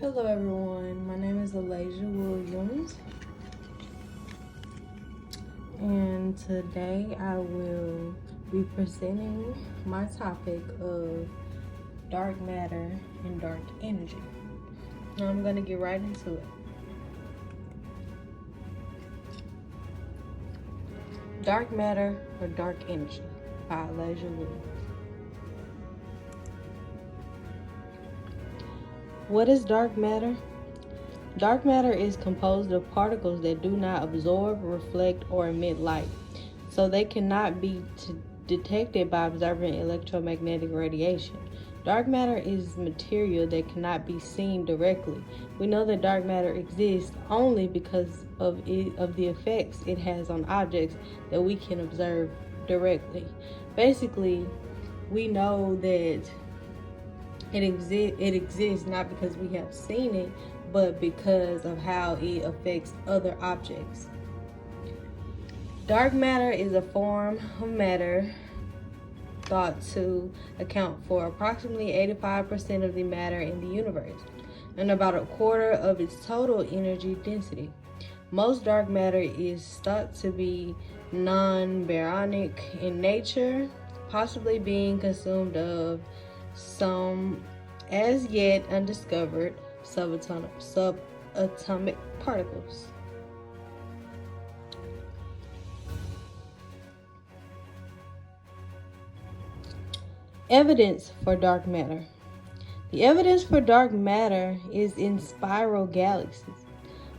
Hello everyone, my name is Elijah Williams, and today I will be presenting my topic of dark matter and dark energy. Now I'm going to get right into it. Dark matter or dark energy by Elijah Williams. What is dark matter? Dark matter is composed of particles that do not absorb, reflect, or emit light, so they cannot be detected by observing electromagnetic radiation. Dark matter is material that cannot be seen directly. We know that dark matter exists only because of the effects it has on objects that we can observe directly. Basically, we know that it exists not because we have seen it, but because of how it affects other objects. Dark matter is a form of matter thought to account for approximately 85% of the matter in the universe and about a quarter of its total energy density. Most dark matter is thought to be non-baryonic in nature, possibly being consumed of some as yet undiscovered subatomic particles. Evidence for dark matter. The evidence for dark matter is in spiral galaxies.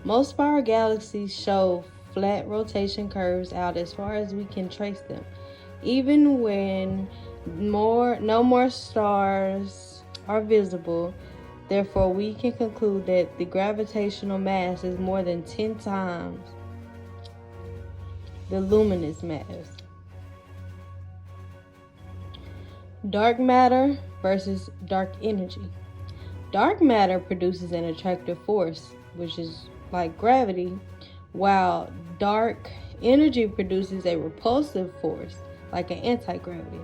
Most spiral galaxies show flat rotation curves out as far as we can trace them, even when no more stars are visible. Therefore, we can conclude that the gravitational mass is more than 10 times the luminous mass. Dark matter versus dark energy. Dark matter produces an attractive force, which is like gravity, while dark energy produces a repulsive force, like an anti-gravity.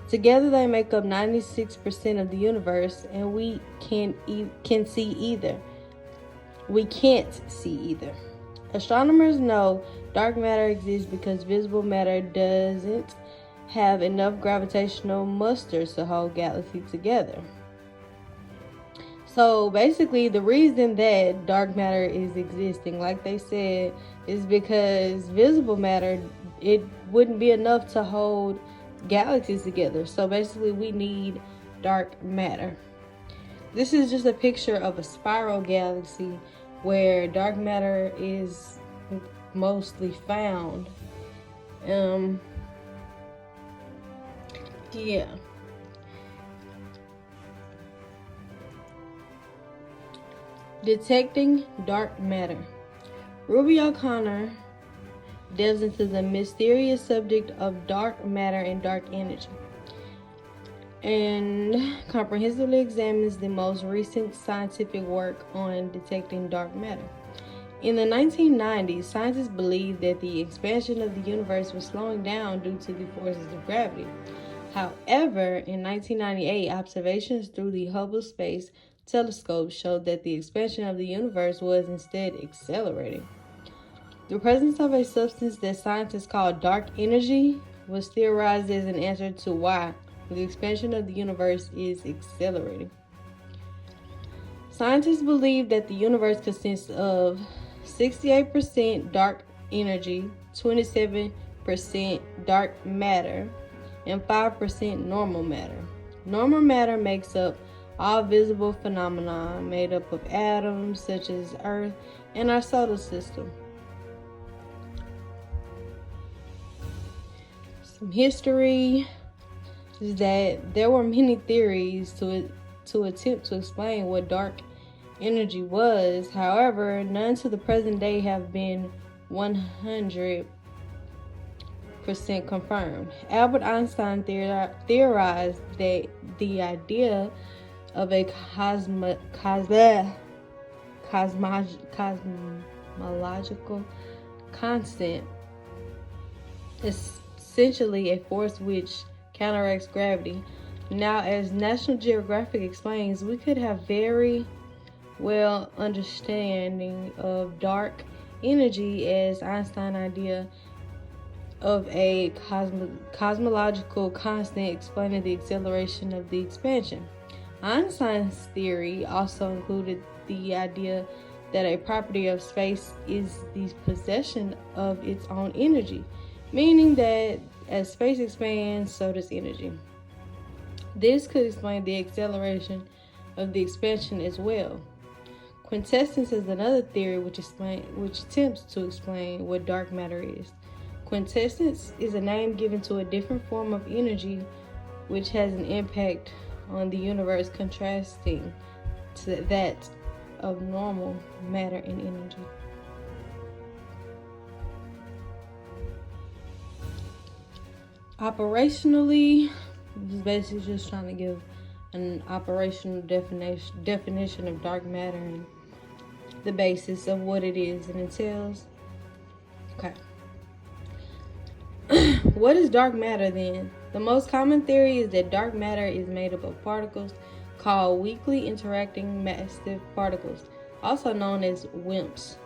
Together they make up 96% of the universe, and we can't see either. We can't see either. Astronomers know dark matter exists because visible matter doesn't have enough gravitational muster to hold galaxies together. So basically, the reason that dark matter is existing, like they said, is because visible matter, it wouldn't be enough to hold galaxies together. So basically, we need dark matter. This is just a picture of a spiral galaxy where dark matter is mostly found. Yeah. Detecting dark matter. Ruby O'Connor delves into the mysterious subject of dark matter and dark energy and comprehensively examines the most recent scientific work on detecting dark matter. In the 1990s, scientists believed that the expansion of the universe was slowing down due to the forces of gravity. However, in 1998, observations through the Hubble Space Telescope showed that the expansion of the universe was instead accelerating. The presence of a substance that scientists call dark energy was theorized as an answer to why the expansion of the universe is accelerating. Scientists believe that the universe consists of 68% dark energy, 27% dark matter, and 5% normal matter. Normal matter makes up all visible phenomena made up of atoms such as Earth and our solar system. Some history is that there were many theories to attempt to explain what dark energy was. However, none to the present day have been 100% confirmed. Albert Einstein theorized that the idea of a cosmological constant is essentially a force which counteracts gravity. Now, as National Geographic explains, we could have very well understanding of dark energy as Einstein's idea of a cosmological constant explaining the acceleration of the expansion. Einstein's theory also included the idea that a property of space is the possession of its own energy, meaning that as space expands, so does energy. This could explain the acceleration of the expansion as well. Quintessence is another theory which attempts to explain what dark matter is. Quintessence is a name given to a different form of energy which has an impact on the universe contrasting to that of normal matter and energy. Operationally, this is basically just trying to give an operational definition of dark matter and the basis of what it is and entails. Okay. What is dark matter then? The most common theory is that dark matter is made up of particles called weakly interacting massive particles, also known as WIMPs.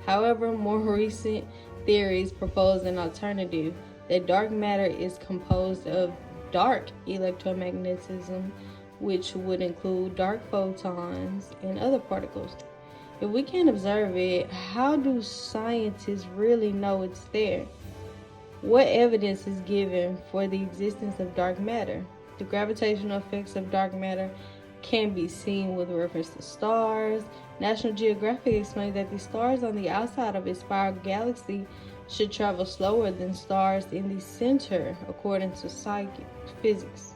However, more recent theories propose an alternative, that dark matter is composed of dark electromagnetism, which would include dark photons and other particles. If we can't observe it, how do scientists really know it's there? What evidence is given for the existence of dark matter? The gravitational effects of dark matter can be seen with reference to stars. National Geographic explains that the stars on the outside of a spiral galaxy should travel slower than stars in the center, according to physics.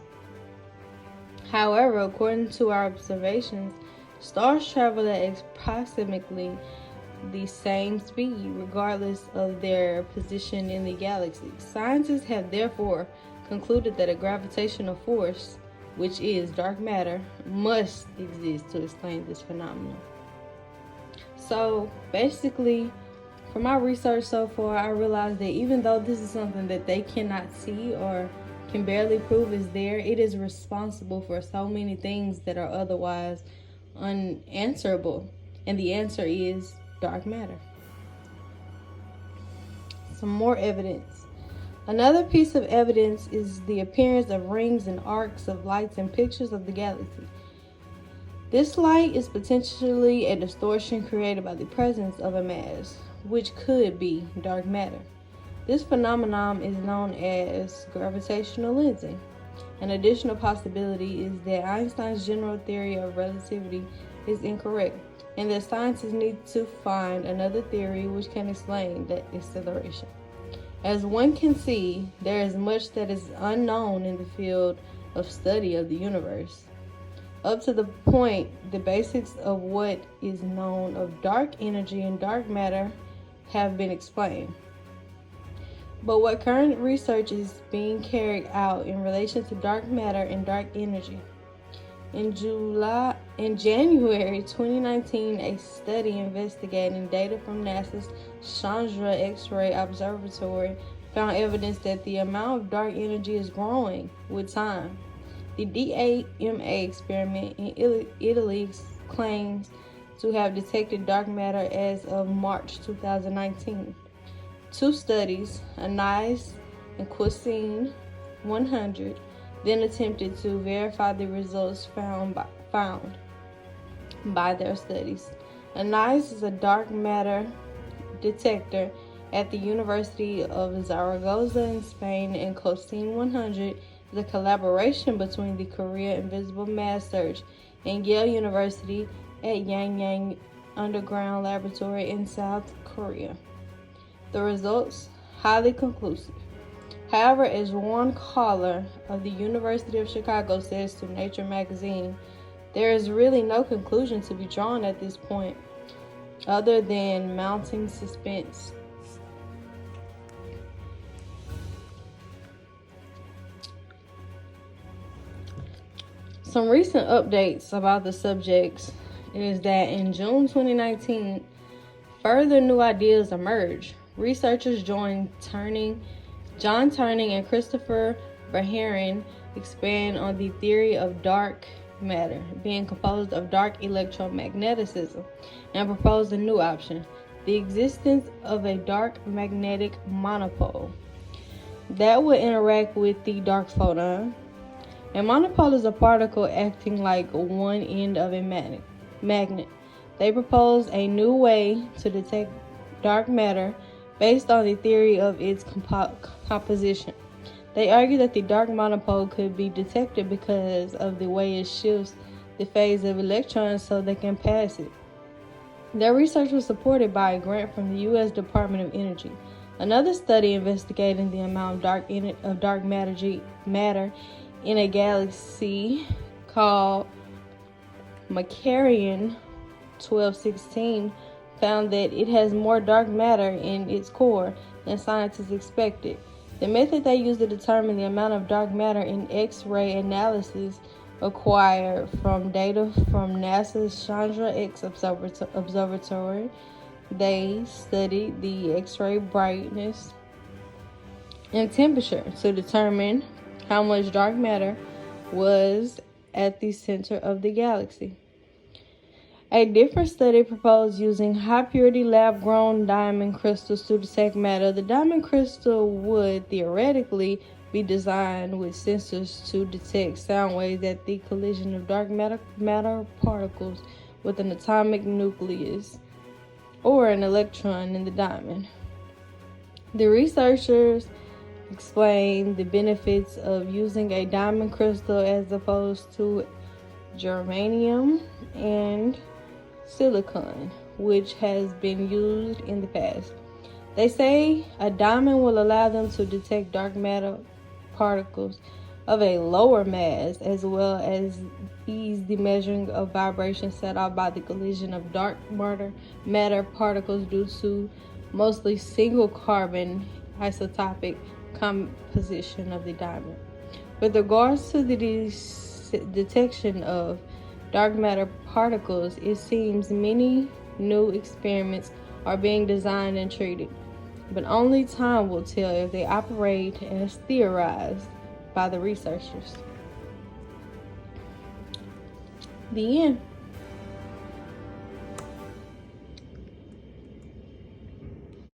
However, according to our observations, stars travel at approximately the same speed, regardless of their position in the galaxy. Scientists have therefore concluded that a gravitational force, which is dark matter, must exist to explain this phenomenon. So basically, from my research so far, I realized that even though this is something that they cannot see or can barely prove is there, it is responsible for so many things that are otherwise unanswerable. And the answer is dark matter. Some more evidence. Another piece of evidence is the appearance of rings and arcs of lights in pictures of the galaxy. This light is potentially a distortion created by the presence of a mass, which could be dark matter. This phenomenon is known as gravitational lensing. An additional possibility is that Einstein's general theory of relativity is incorrect, and that scientists need to find another theory which can explain that acceleration. As one can see, there is much that is unknown in the field of study of the universe. Up to the point, the basics of what is known of dark energy and dark matter have been explained. But what current research is being carried out in relation to dark matter and dark energy? In January 2019, a study investigating data from NASA's Chandra X-ray Observatory found evidence that the amount of dark energy is growing with time. The DAMA experiment in Italy claims to have detected dark matter as of March 2019. Two studies, ANICE and Cuisine 100, then attempted to verify the results found by their studies. ANICE is a dark matter detector at the University of Zaragoza in Spain, and Cuisine 100 is a collaboration between the Korea Invisible Mass Search and Yale University at Yanggang Underground Laboratory in South Korea. The results, highly conclusive. However, as Warren Collar of the University of Chicago says to Nature magazine, there is really no conclusion to be drawn at this point, other than mounting suspense. Some recent updates about the subjects is that in June 2019, further new ideas emerged. Researchers John Turning and Christopher Verheeren expand on the theory of dark matter, being composed of dark electromagnetism, and proposed a new option, the existence of a dark magnetic monopole that would interact with the dark photon. A monopole is a particle acting like one end of a magnet. They proposed a new way to detect dark matter based on the theory of its composition. They argue that the dark monopole could be detected because of the way it shifts the phase of electrons so they can pass it. Their research was supported by a grant from the U.S. Department of Energy. Another study investigating the amount of dark matter in a galaxy called Macarian 1216 found that it has more dark matter in its core than scientists expected. The method they used to determine the amount of dark matter in X-ray analysis acquired from data from NASA's Chandra X Observatory. They studied the X-ray brightness and temperature to determine how much dark matter was at the center of the galaxy. A different study proposed using high-purity lab-grown diamond crystals to detect matter. The diamond crystal would theoretically be designed with sensors to detect sound waves at the collision of dark matter particles with an atomic nucleus or an electron in the diamond. The researchers explained the benefits of using a diamond crystal as opposed to germanium and silicon, which has been used in the past. They say a diamond will allow them to detect dark matter particles of a lower mass, as well as ease the measuring of vibrations set off by the collision of dark matter particles due to mostly single carbon isotopic composition of the diamond. With regards to the detection of dark matter particles, it seems many new experiments are being designed and treated, but only time will tell if they operate as theorized by the researchers. The end.